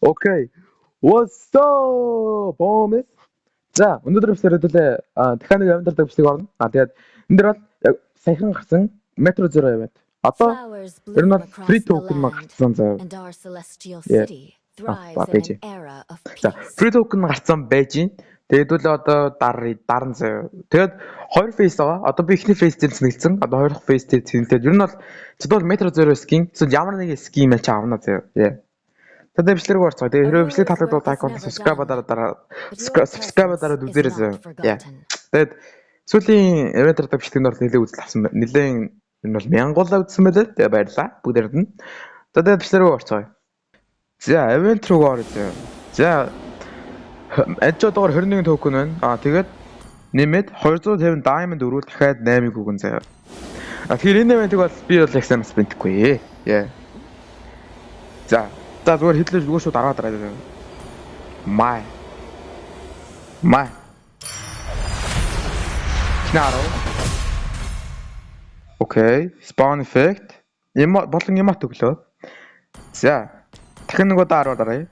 Okay. What's up, boys? За, өнөөдөр бид хэрэдэлээ дахиад нэг амьдардаг бичлэг орно. Тэгээд энэ дэр бол яг саяхан гарсан Metro Zero юм байна. Одоо Flowers ер нь bloom бол Free across the Token land, гарсан заяа. and our celestial Yeah. city thrives in Пэйж. an era of За, peace. Free Token гарсан байж гин. Тэгээд үл одоо дарна заяа. Тэгээд хоёр фейс байгаа. Одоо би ихний фейс дээр цэнгэлсэн. Одоо хоёр дахь фейс дээр цэнгэлээд ер нь бол зөвхөн Metro Zero skin. Зөв ямар нэг skin мэл чи авна заяа. Yeah. Тэгээд бичлэг рүү орцгоо. Тэгээд хэрвээ бичлэг таалагдвал лайк, subscribe дараад үзээрэй. Яа. Тэгээд сүүлийн event гэдэг бичлэгнэр нэлээд үзэл авсан байна. Нэлээд энэ бол 1000 гол үзсэн байлээ. Тэгээд баярлалаа бүгдээрд нь. Тэгээд бичлэг рүү орцгоо. За, event руу оръё. За, эцодоор 21 токен байна. Тэгээд нэмээд 250 diamond өрүүл дахиад 8-ыг өгөн заяа. Тэгэхээр энэ event-ийг бол би бол их сайн бас бэнтэхгүй. Яа. За зүгээр хэдлэж зүгээр шууд араад байгаа. Май. Кнаро. Окей. Spawn effect. Болон эмот өглөө. За. Дахин нэг удаа араад араа.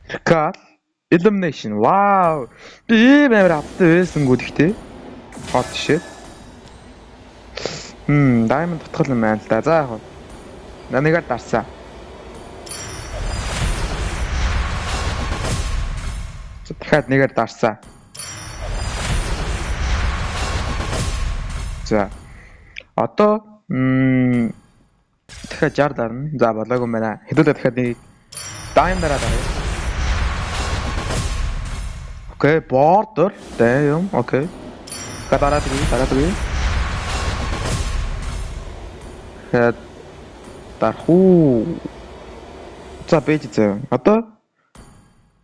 Recall. Illumination. Wow. Би ийм амар хаттай байсангүй гэхдээ. Hot shit. Diamond татгал юм байна л да. За яг. Наныгаар дарсаа. Дахиад нэгээр дарсаа. За. Одоо дахиад 60 дарна. За болоогүй юм байна. Хэдүүлээ дахиад нэг Diamond дараад арай. Окей, border. Damn. Окей. Дараад үгүй. Дархуу. За бэж зөө. Одоо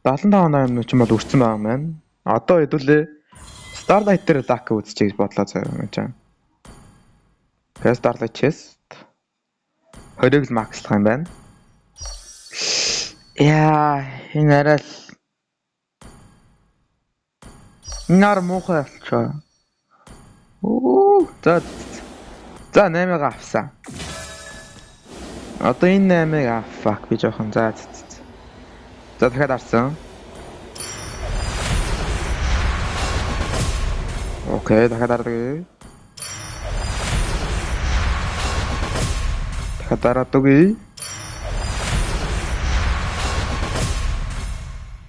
75 юм ч юм бол өрцөн байгаа юм байна. Одоо хэдүүлээ Starlight дээр Dark үзчихье гэж бодлоо зөө юм чинь. Starlight chest. Хоёрыг л макслах юм байна. Яа, энэ арай л нар муухай болчихоо. За 8-ыг авсан. Одоо энэ 8-ыг fuck би жоохон за. За дахиад арсан. Окей, дахиад ардаг. Дахиад ардаг.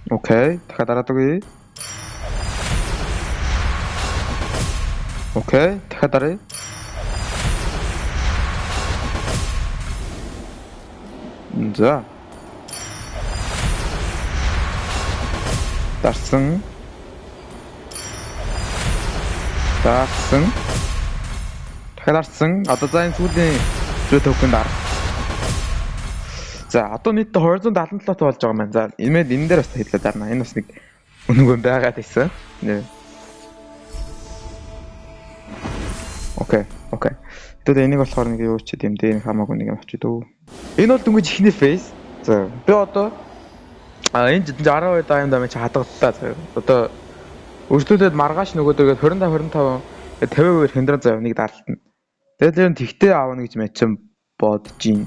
Окей, дахиад ардаг. Окей, дахиад арай. За. Дарсан. Дахиад дарсан. Одоо за энэ сүүлийн токен дар. За, одоо нийт 277 болж байгаа юм байна. За, энэ дээр бас хэлээ дарна. Энэ бас нэг үнэгүй байгаад байсан. Нэ. Окей. Тэгээд энийг болохоор нэг юу ч юм дээ, нэг хамаагүй нэг юм очиж дөө. Энэ бол дүнгийн ихний фейс. За, би одоо энэ 12 diamond чи хадгаллаа. Одоо өршлүүлээд маргааш нөгөөдөөгээд 25 50% хэндрэн зав нэг даралтна. Тэгээд тэр нь тэгтээ аавна гэж мэчин бодож гин.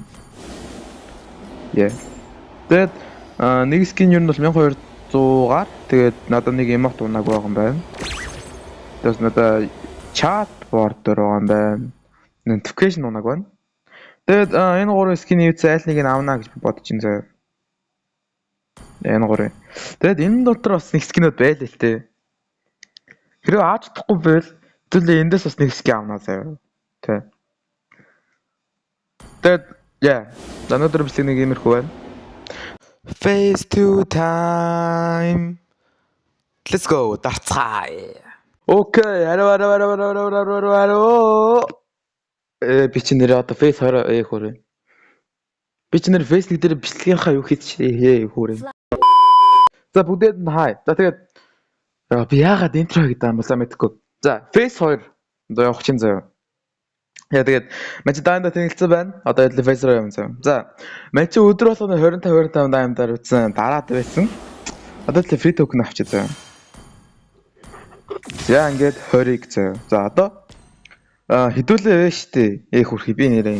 Яа. Тэгээд нэг скин юу нь бол 1200-аар тэгээд надад нэг эмот унаг байгаа юм байна. Тэгээд надад chat border байгаа юм байна. Notification унаг байна. Тэгээд энэ гурван скины үгүй айл нэг нь авна гэж бодож ин заяа. Энэ гурван. Тэгээд энэ дотор бас нэг скинүүд байлээ л тээ. Хэрвээ ааж чадахгүй байвал төлөө эндээс бас нэг скин авнаа заяа. Тэ. Тэгээд яа. Өнөөдөр бичлэг нэг иймэрхүү байна. Phase 2 time. Let's go. Дарцгаая. Окей. Аро. Би чи нэр одоо face 2 хөрөө. Би чи нэр face 1 дээр бичлэгийнхаа юу хийчихээ хөрөө. За бүгдээд нь хай. За тэгээд би яагаад интро гэдэг юм болоо мэдэхгүй. За face 2 одоо явах чинь заяа. Яа тэгээд мачи даанда тэнэлцсэн байна. Одоо face 2 юм заяа. За мачи өдөр болгоно 25 даамдаар үтсэн дараад байсан. Одоо л free token авчих заяа. За ингээд 20-ыг заяа. За одоо хэдүүлээ вэ штэ. Хөрхи би нэрээ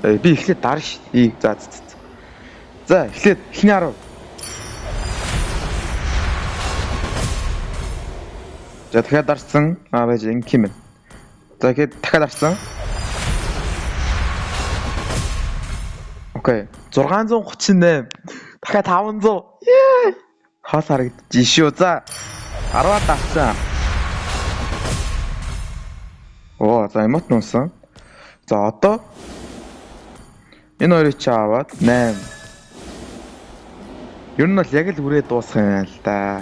Би эхлээд дарна ш. За. За эхлээд эхний 10. За дахиад дарсан. Байж ингэ юм байна. За ихэд дахиад дарсан. Окей. 638. Дахиад 500. Хоол харагдчих шүү. За 10-аар дарсан. За эмот нуусан. За одоо энэ хоёрыг чи аваад 8. Ер нь бол яг л үрээ дуусах юм байна л да.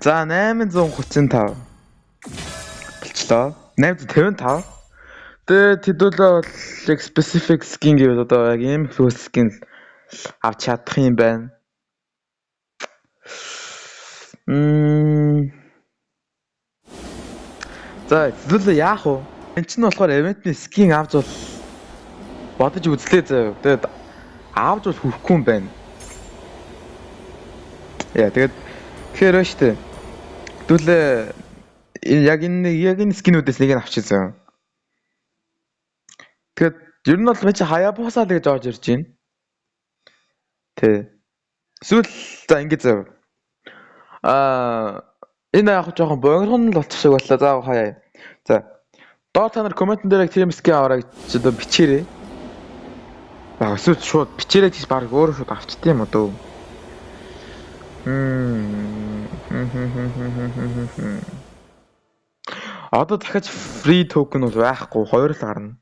За 835 болчлоо. 855. Тэгээд хэдүүлээ бол яг specific skin гэвэл одоо яг ийм хөө skin авч чадах юм байна. За хэдүүлээ яах вэ? Энд чинь болохоор event-ний skin авч бол бодож үзлээ заяа. Тэгээд авч бол хүрхгүй юм байна. Тэгээд тэгэхээр ба штэ. Хэдүүлээ яг энэ скинүүдээс нэг нь авчих заяа. Тэгээд ер нь бол мэ чи Hayabusa л гэж оож ирж байна. Эсвэл за ингэ заяа. Энэ яг жоохон богинохон л болчих шиг боллоо. За хаяа. За. Доор та нар коммент дээр яг тийм скин аваарай гэж одоо бичээрэй. Эсвэл шууд бичээрэй гэж баг өөрөө шууд авчт юм уу? Одоо дахиж free token бол байхгүй, 2 л гарна.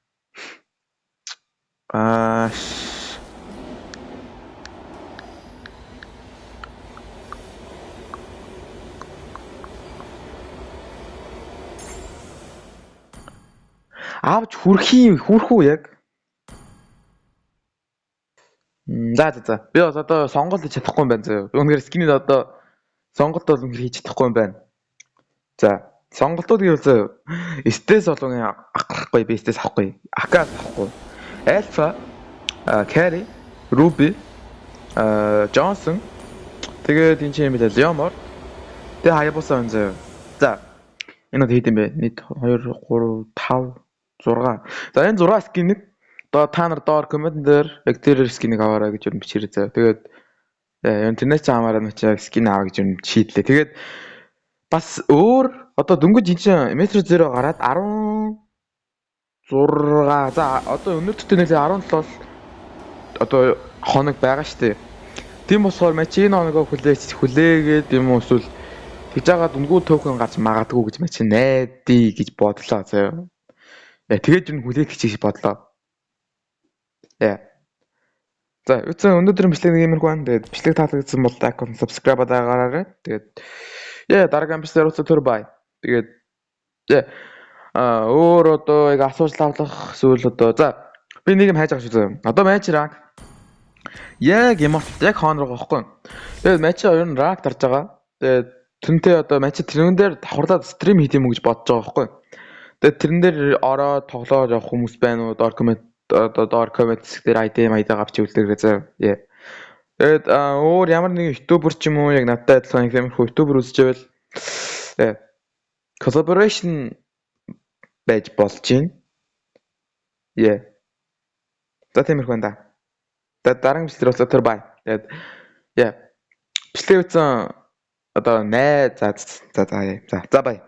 Авч хүрх үү яг? За. Би бол одоо сонголт хийж чадахгүй юм байна зөө. Үнэхээр скинэд одоо сонголт бол үнэхээр хийж чадахгүй юм байна. За, сонголтууд гэвэл зөө. Стэс болгон авахгүй, би стэс авахгүй. Акад авахгүй. Alpha, Carry, Ruby, Johnson. Тэгээд энэ чинь юм бэ? Leomord. Тэгээд Hayabusa байна зөө. За. Энэ хэд юм бэ? Нийт 2 3 5 6. За энэ 6 скиныг одоо та нар доор коммент дээр яг тэр скиныг аваарай гэж юм бичээрэй заа. Тэгээд интернет цаамаараа мачаа скин аваа гэж юм шийдлээ. Тэгээд бас өөр одоо дөнгөж энэ чинь метр 0 гараад 16. За одоо өнөөдөртөө нэлээ 17 бол одоо хоног байгаа штэ. Тийм болохоор мачи энэ хоногоо хүлээгээд юм уу эсвэл тэгж байгаа дүнгүй токен гарч магадгүй гэж мачи найдаа гэж бодлоо заа. Тэгээд энэ хүлээх гэж бодлоо. За, өнөөдрийн бичлэг нэг иймэрхүү байна. Тэгээд бичлэг таалагдсан бол like, subscribe дагаарай. Тэгээд дараагийн бичлэгээр уулзах төр бай. Тэгээд өөр одоо яг асуулт авлах зүйл одоо за би нэг юм хайж байгаа шүү дээ. Одоо матч ранг яг эмот яг хоон руу гоохгүй. Тэгээд матч ер нь ранг дарж байгаа. Тэгээд тэнтэй одоо матч тэрэн дээр давхарлаад стрим хийх юм уу гэж бодож байгаа байхгүй. Тэгээд тэрэн дээр ороод тоглоод явах хүмүүс байна уу? Доор коммент дээр ID авч үлдээрэй заа. Тэгээд өөр ямар нэгэн ютубер ч юм уу яг надтай адилхан иймэрхүү ютубер үзчихвэл collaboration байж болж байна. За тиймэрхүү энэ. Тэгээд дараагийн бичлэг болоо тэр бай. Тэгээд бичлэг үзсэн одоо найз за бай.